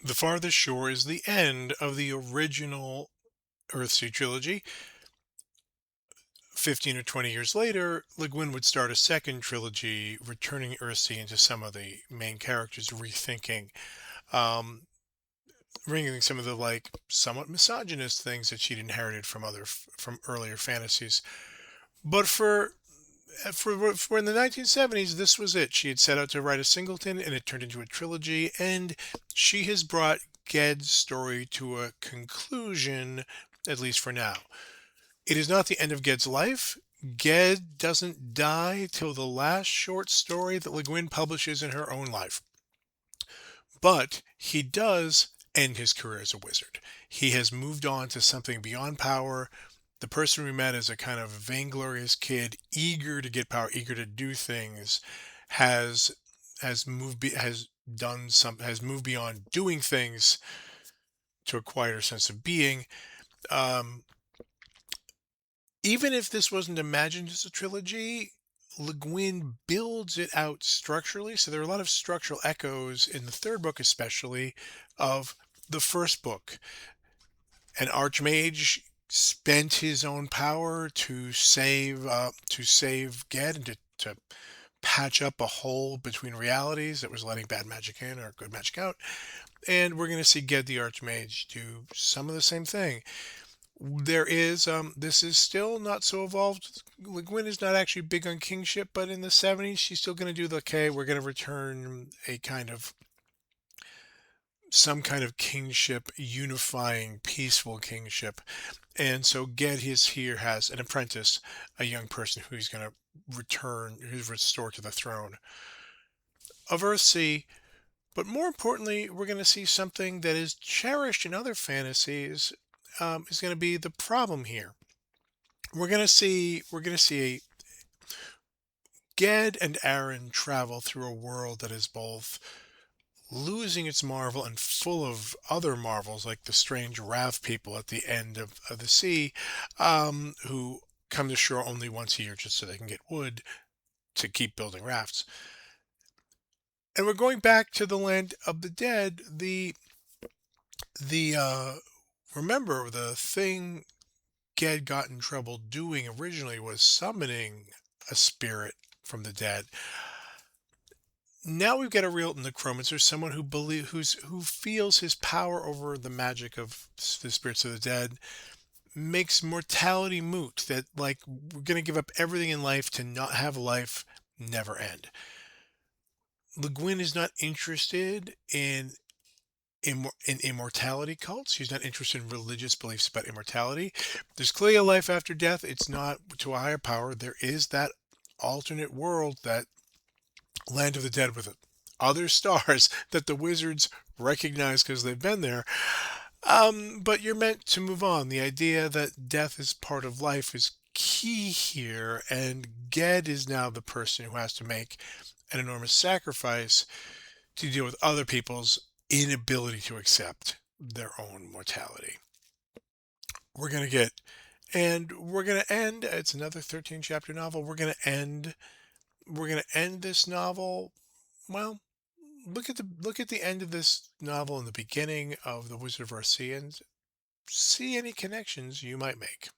The Farthest Shore is the end of the original Earthsea trilogy. 15 or 20 years later, Le Guin would start a second trilogy, returning Earthsea into some of the main characters, rethinking, um, bringing some of the like somewhat misogynist things that she'd inherited from from earlier fantasies. But for in the 1970s, this was it. She had set out to write a singleton, and it turned into a trilogy. And she has brought Ged's story to a conclusion, at least for now. It is not the end of Ged's life. Ged doesn't die till the last short story that Le Guin publishes in her own life. But he does end his career as a wizard. He has moved on to something beyond power. The person we met as a kind of vainglorious kid, eager to get power, eager to do things, has has moved beyond doing things to a quieter sense of being. Um, Even if this wasn't imagined as a trilogy, Le Guin builds it out structurally. So there are a lot of structural echoes in the third book, especially of the first book. An archmage spent his own power to save Ged and to patch up a hole between realities that was letting bad magic in or good magic out. And we're going to see Ged the archmage do some of the same thing. There is this is still not so evolved. Le Guin is not actually big on kingship, but in the 70s she's still going to do the okay, we're going to return a kind of some kind of kingship, unifying, peaceful kingship. And so Ged is here has an apprentice, a young person who's going to who's restored to the throne of Earthsea. But more importantly, we're going to see something that is cherished in other fantasies. Is going to be the problem here. We're going to see Ged and Aaron travel through a world that is both losing its marvel and full of other marvels, like the strange Rav people at the end of the sea, who come to shore only once a year just so they can get wood to keep building rafts. And we're going back to the land of the dead. The remember the thing Ged got in trouble doing originally was summoning a spirit from the dead. Now we've got a real necromancer, someone who feels his power over the magic of the spirits of the dead, makes mortality moot. That like we're gonna give up everything in life to not have life never end. Le Guin is not interested in immortality cults. She's not interested in religious beliefs about immortality. There's clearly a life after death. It's not to a higher power. There is that alternate world, that land of the dead with other stars that the wizards recognize because they've been there. But you're meant to move on. The idea that death is part of life is key here, and Ged is now the person who has to make an enormous sacrifice to deal with other people's inability to accept their own mortality. We're going to get, and we're going to end, it's another 13 chapter novel. We're going to end this novel. Well, look at the end of this novel and the beginning of The Wizard of Earthsea and see any connections you might make.